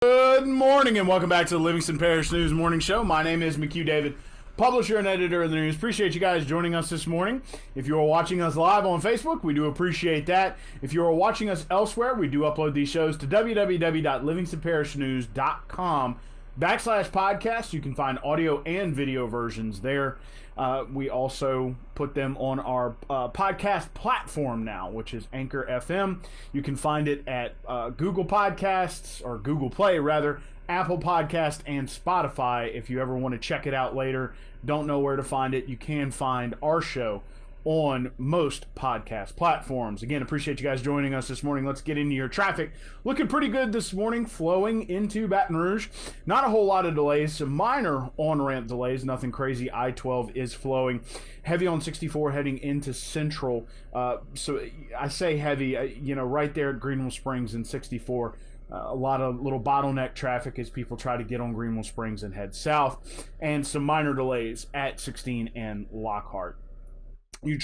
Good morning and welcome back to the Livingston Parish News Morning Show. My name is McHugh David, publisher and editor of the news. Appreciate you guys joining us this morning. If you are watching us live on Facebook, we do appreciate that. If you are watching us elsewhere, we do upload these shows to www.livingstonparishnews.com/podcast. You can find audio and video versions there. We also put them on our podcast platform now, which is Anchor FM. You can find it at Google Podcasts, or Google Play rather, Apple Podcast, and Spotify. If you ever want to check it out later, don't know where to find it, you can find our show on most podcast platforms. Again, appreciate you guys joining us this morning. Let's get into your traffic. Looking pretty good this morning, flowing into Baton Rouge. Not a whole lot of delays, some minor on-ramp delays, nothing crazy. I-12 is flowing. Heavy on 64 heading into Central. So I say heavy, right there at Greenville Springs and 64. A lot of little bottleneck traffic as people try to get on Greenville Springs and head south. And some minor delays at 16 and Lockhart. Your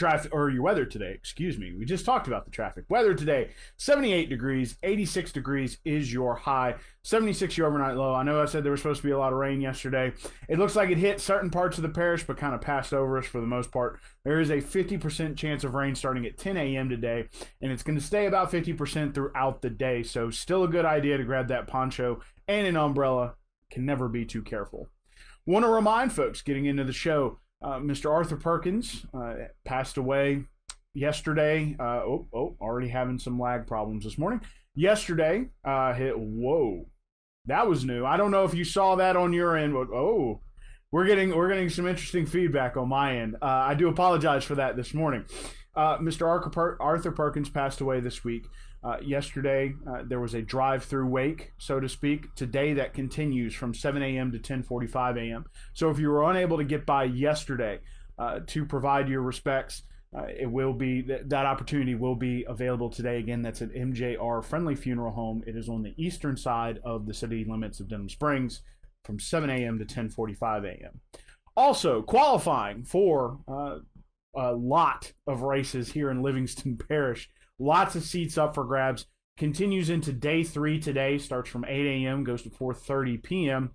weather today, we just talked about the traffic. Weather today, 78 degrees, 86 degrees is your high, 76 your overnight low. I know I said there was supposed to be a lot of rain yesterday. It looks like it hit certain parts of the parish, but kind of passed over us for the most part. There is a 50% chance of rain starting at 10 a.m. today, and it's going to stay about 50% throughout the day. So still a good idea to grab that poncho and an umbrella. Can never be too careful. Want to remind folks getting into the show, Mr. Arthur Perkins passed away yesterday. Already having some lag problems this morning. Yesterday, whoa, that was new. I don't know if you saw that on your end, but we're getting some interesting feedback on my end. I do apologize for that this morning. Mr. Arthur Perkins passed away this week. Yesterday, there was a drive-through wake, so to speak. Today, that continues from 7 a.m. to 10:45 a.m. So if you were unable to get by yesterday to provide your respects, it will be that opportunity will be available today. Again, that's at MJR Friendly Funeral Home. It is on the eastern side of the city limits of Denham Springs from 7 a.m. to 10:45 a.m. Also, qualifying for a lot of races here in Livingston Parish. Lots of seats up for grabs. Continues into day 3 today. Starts from 8 a.m. goes to 4:30 p.m.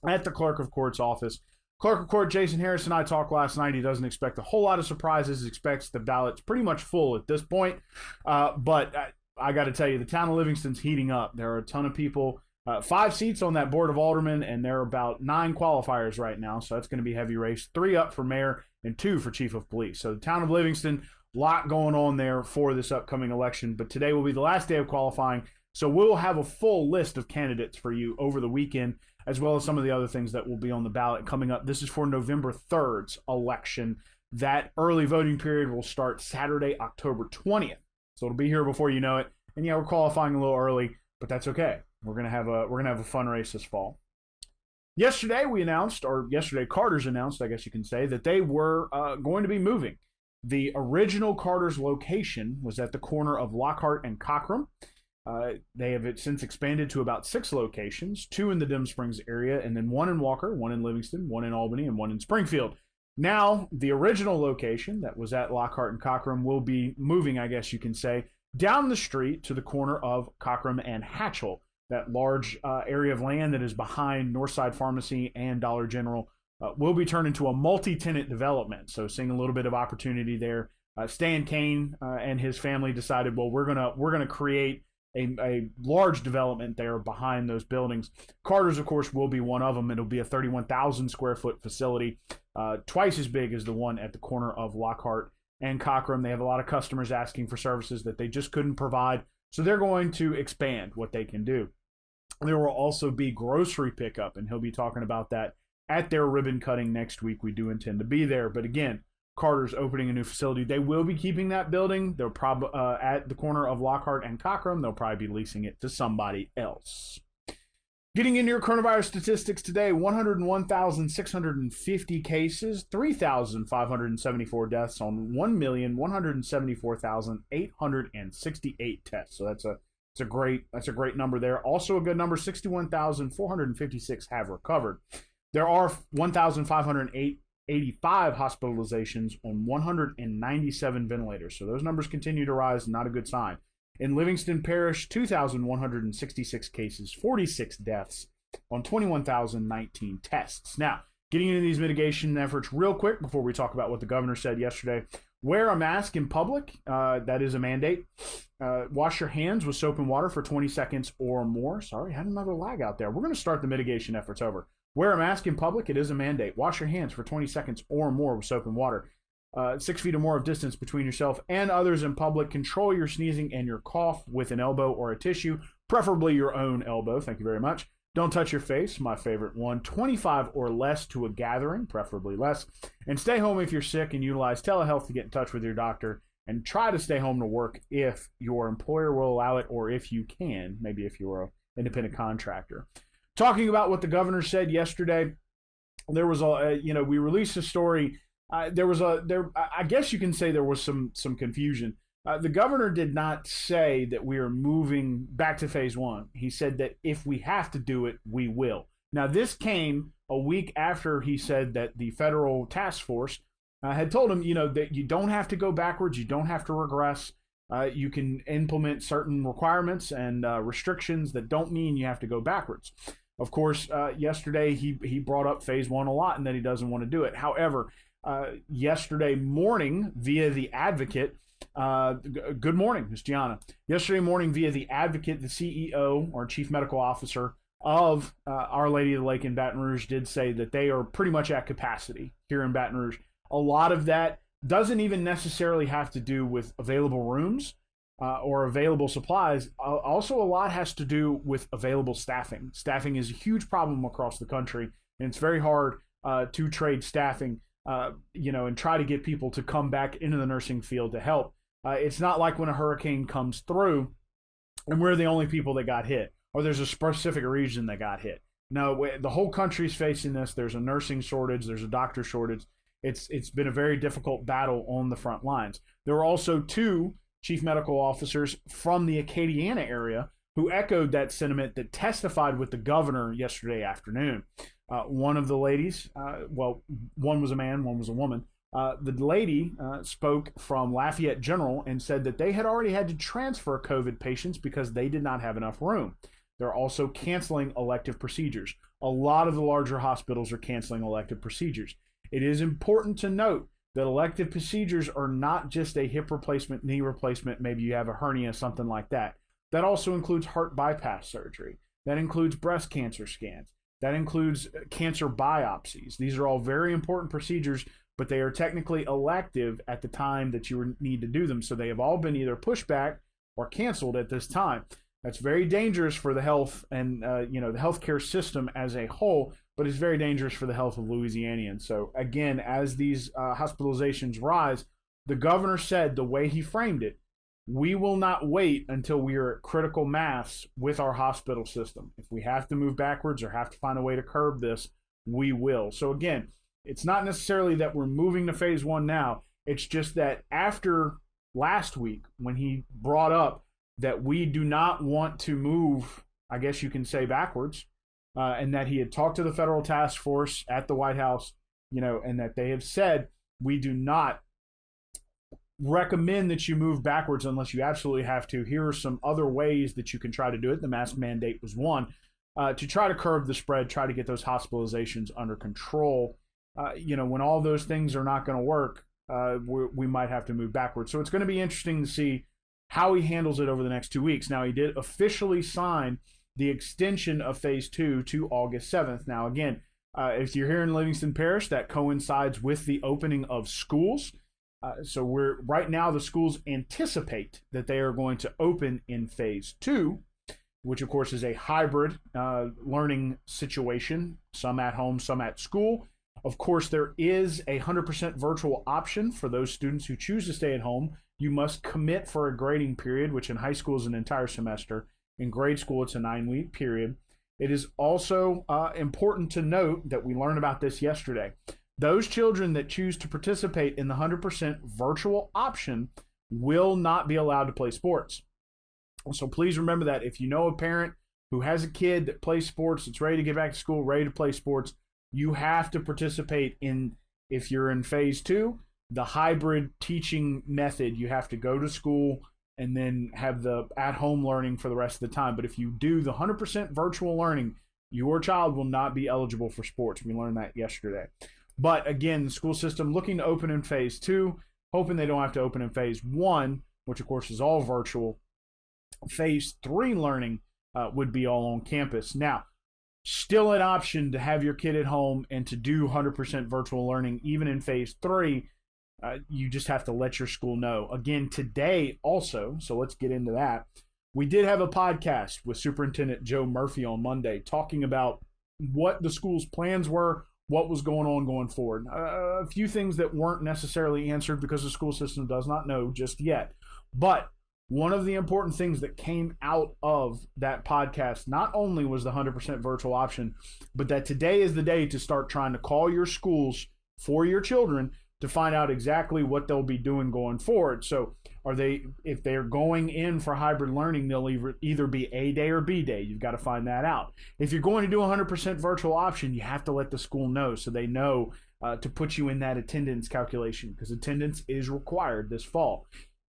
at the Clerk of Court's office. Clerk of Court Jason Harris and I talked last night. He doesn't expect a whole lot of surprises. Expects the ballots pretty much full at this point. But I got to tell you, the town of Livingston's heating up. There are a ton of people. 5 seats on that Board of Aldermen, and there are about 9 qualifiers right now. So that's going to be a heavy race. 3 up for mayor and 2 for chief of police. So the town of Livingston, lot going on there for this upcoming election, but today will be the last day of qualifying, so we'll have a full list of candidates for you over the weekend, as well as some of the other things that will be on the ballot coming up. This is for November 3rd's election. That early voting period will start Saturday, October 20th, so it'll be here before you know it. And yeah, we're qualifying a little early, but that's okay. We're gonna have a fun race this fall. Yesterday Carter's announced, I guess you can say, that they were going to be moving. The original Carter's location was at the corner of Lockhart and Cockram. They have since expanded to about 6 locations, 2 in the Denham Springs area, and then 1 in Walker, 1 in Livingston, 1 in Albany, and 1 in Springfield. Now, the original location that was at Lockhart and Cockram will be moving, I guess you can say, down the street to the corner of Cockram and Hatchell, that large area of land that is behind Northside Pharmacy and Dollar General. Will be turned into a multi-tenant development, so seeing a little bit of opportunity there. Stan Kane and his family decided, well, we're gonna create a large development there behind those buildings. Carter's, of course, will be one of them. It'll be a 31,000 square foot facility, twice as big as the one at the corner of Lockhart and Cockram. They have a lot of customers asking for services that they just couldn't provide, so they're going to expand what they can do. There will also be grocery pickup, and he'll be talking about that at their ribbon cutting next week. We do intend to be there. But again, Carter's opening a new facility. They will be keeping that building. They'll probably at the corner of Lockhart and Cockram. They'll probably be leasing it to somebody else. Getting into your coronavirus statistics today, 101,650 cases, 3,574 deaths on 1,174,868 tests. So that's a great number there. Also a good number, 61,456 have recovered. There are 1,585 hospitalizations on 197 ventilators. So those numbers continue to rise, not a good sign. In Livingston Parish, 2,166 cases, 46 deaths on 21,019 tests. Now, getting into these mitigation efforts real quick before we talk about what the governor said yesterday. Wear a mask in public. That is a mandate. Wash your hands with soap and water for 20 seconds or more. Sorry, had another lag out there. We're going to start the mitigation efforts over. Wear a mask in public. It is a mandate. Wash your hands for 20 seconds or more with soap and water. 6 feet or more of distance between yourself and others in public. Control your sneezing and your cough with an elbow or a tissue, preferably your own elbow. Thank you very much. Don't touch your face, my favorite one. 25 or less to a gathering, preferably less. And stay home if you're sick, and utilize telehealth to get in touch with your doctor. And try to stay home to work if your employer will allow it, or if you can, maybe if you're an independent contractor. Talking about what the governor said yesterday, there was we released a story. I guess you can say there was some confusion. The governor did not say that we are moving back to phase one. He said that if we have to do it, we will. Now, this came a week after he said that the federal task force had told him, that you don't have to go backwards, you don't have to regress. You can implement certain requirements and restrictions that don't mean you have to go backwards. Of course, yesterday he brought up phase one a lot and that he doesn't want to do it. However, yesterday morning via the Advocate, good morning, Ms. Gianna. Yesterday morning via the Advocate, the CEO or Chief Medical Officer of Our Lady of the Lake in Baton Rouge did say that they are pretty much at capacity here in Baton Rouge. A lot of that doesn't even necessarily have to do with available rooms or available supplies. Also, a lot has to do with available staffing. Staffing is a huge problem across the country, and it's very hard to trade staffing, and try to get people to come back into the nursing field to help. It's not like when a hurricane comes through and we're the only people that got hit, or there's a specific region that got hit. No, the whole country's facing this. There's a nursing shortage. There's a doctor shortage. It's been a very difficult battle on the front lines. There were also 2 chief medical officers from the Acadiana area who echoed that sentiment, that testified with the governor yesterday afternoon. One of the ladies, one was a man, one was a woman. The lady spoke from Lafayette General and said that they had already had to transfer COVID patients because they did not have enough room. They're also canceling elective procedures. A lot of the larger hospitals are canceling elective procedures. It is important to note that elective procedures are not just a hip replacement, knee replacement, maybe you have a hernia, something like that. That also includes heart bypass surgery. That includes breast cancer scans. That includes cancer biopsies. These are all very important procedures, but they are technically elective at the time that you need to do them. So they have all been either pushed back or canceled at this time. That's very dangerous for the health and the healthcare system as a whole, but it's very dangerous for the health of Louisianians. So again, as these hospitalizations rise, the governor said, the way he framed it, we will not wait until we are at critical mass with our hospital system. If we have to move backwards or have to find a way to curb this, we will. So again, it's not necessarily that we're moving to phase one now. It's just that after last week, when he brought up that we do not want to move, I guess you can say, backwards, and that he had talked to the federal task force at the White House, and that they have said, we do not recommend that you move backwards unless you absolutely have to. Here are some other ways that you can try to do it. The mask mandate was one, to try to curb the spread, try to get those hospitalizations under control. When all those things are not going to work, we might have to move backwards. So it's going to be interesting to see how he handles it over the next 2 weeks. Now, he did officially sign the extension of phase 2 to August 7th. Now, again, if you're here in Livingston Parish, that coincides with the opening of schools. So right now, the schools anticipate that they are going to open in phase 2, which of course is a hybrid learning situation, some at home, some at school. Of course, there is a 100% virtual option for those students who choose to stay at home. You must commit for a grading period, which in high school is an entire semester. In grade school, it's a 9-week period. It is also important to note that we learned about this yesterday. Those children that choose to participate in the 100% virtual option will not be allowed to play sports. So please remember that if you know a parent who has a kid that plays sports, that's ready to get back to school, ready to play sports, you have to participate in, if you're in phase 2, the hybrid teaching method. You have to go to school and then have the at-home learning for the rest of the time. But if you do the 100% virtual learning, your child will not be eligible for sports. We learned that yesterday. But again, the school system looking to open in phase 2, hoping they don't have to open in phase 1, which of course is all virtual. Phase 3 learning would be all on campus. Now, still an option to have your kid at home and to do 100% virtual learning even in phase 3. You just have to let your school know. Again, today also, so let's get into that. We did have a podcast with Superintendent Joe Murphy on Monday talking about what the school's plans were, what was going on going forward. A few things that weren't necessarily answered because the school system does not know just yet. But one of the important things that came out of that podcast not only was the 100% virtual option, but that today is the day to start trying to call your schools for your children to find out exactly what they'll be doing going forward. So if they're going in for hybrid learning, they'll either be A day or B day. You've got to find that out. If you're going to do a 100% virtual option, you have to let the school know so they know to put you in that attendance calculation, because attendance is required this fall.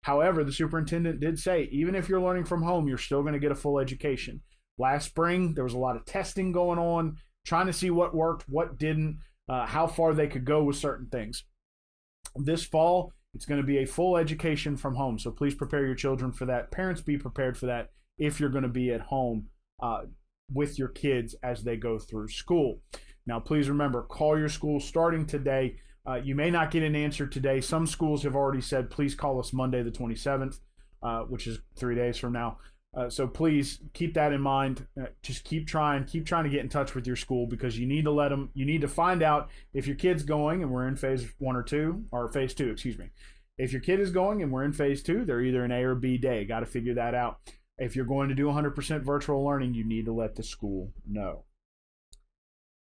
However, the superintendent did say, even if you're learning from home, you're still going to get a full education. Last spring, there was a lot of testing going on, trying to see what worked, what didn't, how far they could go with certain things. This fall, it's going to be a full education from home. So please prepare your children for that. Parents, be prepared for that if you're going to be at home with your kids as they go through school. Now, please remember, call your school starting today. You may not get an answer today. Some schools have already said, please call us Monday the 27th, which is 3 days from now. So please keep that in mind. Just keep trying to get in touch with your school, because you need to find out if your kid's going and we're in phase 1 or 2, or phase 2, excuse me. If your kid is going and we're in phase 2, they're either an A or B day. Got to figure that out. If you're going to do 100% virtual learning, you need to let the school know.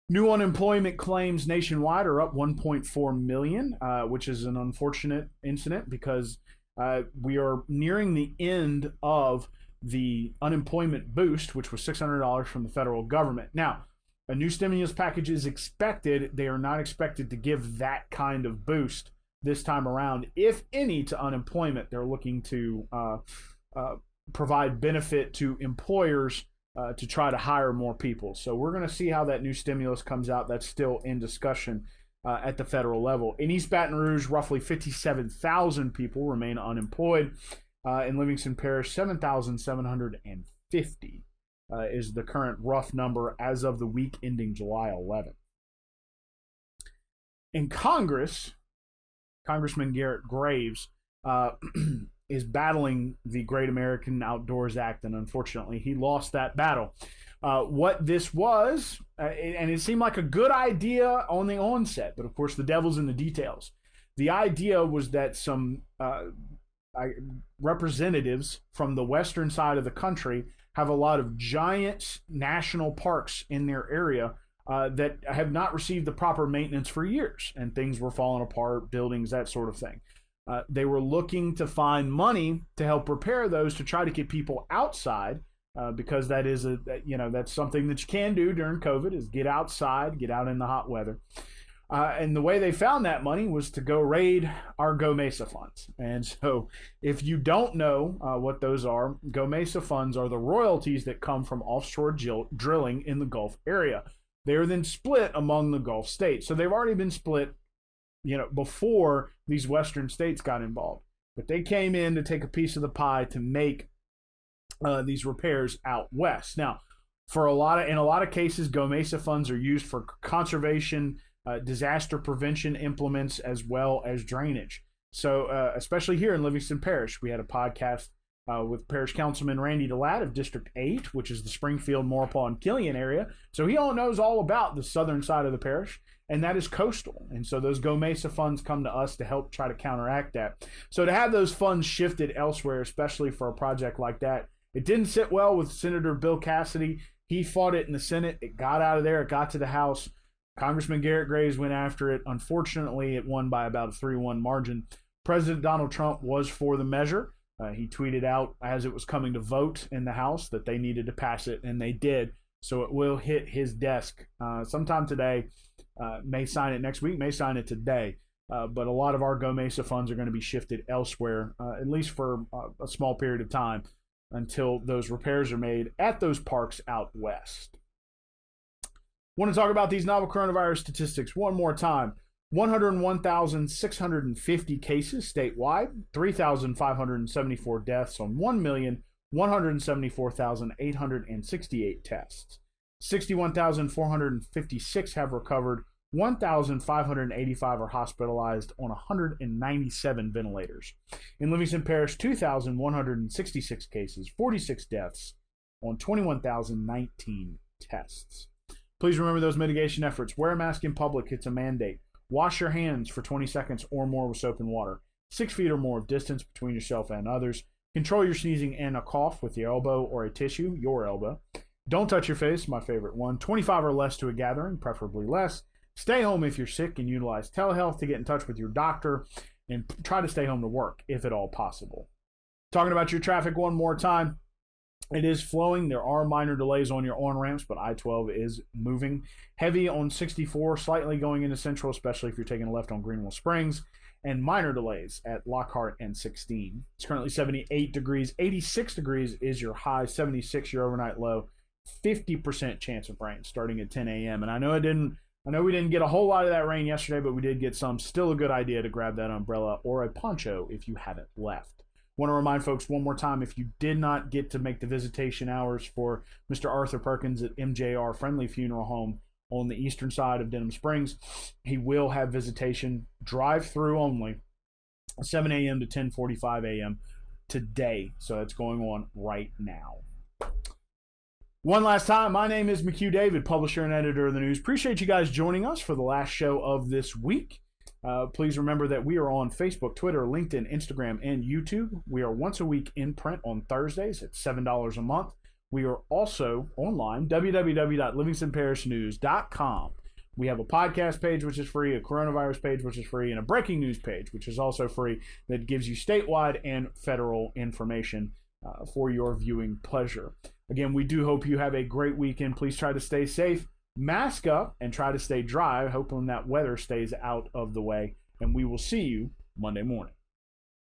New unemployment claims nationwide are up 1.4 million, which is an unfortunate incident because we are nearing the end of the unemployment boost, which was $600 from the federal government. Now, a new stimulus package is expected. They are not expected to give that kind of boost this time around, if any, to unemployment. They're looking to provide benefit to employers to try to hire more people. So we're going to see how that new stimulus comes out. That's still in discussion at the federal level. In East Baton Rouge, roughly 57,000 people remain unemployed. In Livingston Parish, 7,750 is the current rough number as of the week ending July 11th. In Congress, Congressman Garrett Graves is battling the Great American Outdoors Act, and unfortunately, he lost that battle. What this was, and it seemed like a good idea on the onset, but of course, the devil's in the details. The idea was that some representatives from the western side of the country have a lot of giant national parks in their area that have not received the proper maintenance for years, and things were falling apart, buildings, that sort of thing. They were looking to find money to help repair those, to try to get people outside, because that is that's something that you can do during COVID, is get outside, get out in the hot weather. And the way they found that money was to go raid our Go Mesa funds. And so if you don't know what those are, Go Mesa funds are the royalties that come from offshore drilling in the Gulf area. They are then split among the Gulf states. So they've already been split, before these western states got involved. But they came in to take a piece of the pie to make these repairs out west. Now, in a lot of cases, Go Mesa funds are used for conservation, disaster prevention implements, as well as drainage. So especially here in Livingston Parish, we had a podcast with Parish Councilman Randy DeLatte of District 8, which is the Springfield, Maurepas, and Killian area. So he knows all about the southern side of the parish, and that is coastal. And so those Go Mesa funds come to us to help try to counteract that. So to have those funds shifted elsewhere, especially for a project like that, it didn't sit well with Senator Bill Cassidy. He fought it in the Senate. It got out of there. It got to the House. Congressman Garrett Graves went after it. Unfortunately, it won by about a 3-1 margin. President Donald Trump was for the measure. He tweeted out as it was coming to vote in the House that they needed to pass it, and they did. So it will hit his desk sometime today. May sign it next week, may sign it today. but a lot of our Go Mesa funds are going to be shifted elsewhere, at least for a small period of time until those repairs are made at those parks out west. Want to talk about these novel coronavirus statistics one more time. 101,650 cases statewide, 3,574 deaths on 1,174,868 tests. 61,456 have recovered, 1,585 are hospitalized on 197 ventilators. In Livingston Parish, 2,166 cases, 46 deaths on 21,019 tests. Please remember those mitigation efforts. Wear a mask in public, it's a mandate. Wash your hands for 20 seconds or more with soap and water. 6 feet or more of distance between yourself and others. Control your sneezing and a cough with your elbow or a tissue, your elbow. Don't touch your face, my favorite one. 25 or less to a gathering, preferably less. Stay home if you're sick and utilize telehealth to get in touch with your doctor, and try to stay home to work if at all possible. Talking about your traffic one more time. It is flowing. There are minor delays on your on-ramps, but I-12 is moving. Heavy on 64, slightly going into Central, especially if you're taking a left on Greenville Springs, and minor delays at Lockhart and 16. It's currently 78 degrees. 86 degrees is your high, 76 your overnight low, 50% chance of rain starting at 10 a.m. And I know we didn't get a whole lot of that rain yesterday, but we did get some. Still a good idea to grab that umbrella or a poncho if you haven't left. Want to remind folks one more time, if you did not get to make the visitation hours for Mr. Arthur Perkins at MJR Friendly Funeral Home on the eastern side of Denham Springs, he will have visitation drive-through only, 7 a.m. to 10:45 a.m. today. So that's going on right now. One last time, my name is McHugh David, publisher and editor of the news. Appreciate you guys joining us for the last show of this week. Please remember that we are on Facebook, Twitter, LinkedIn, Instagram, and YouTube. We are once a week in print on Thursdays at $7 a month. We are also online, www.livingstonparishnews.com. We have a podcast page, which is free, a coronavirus page, which is free, and a breaking news page, which is also free, that gives you statewide and federal information for your viewing pleasure. Again, we do hope you have a great weekend. Please try to stay safe. Mask up and try to stay dry, hoping that weather stays out of the way. And we will see you Monday morning.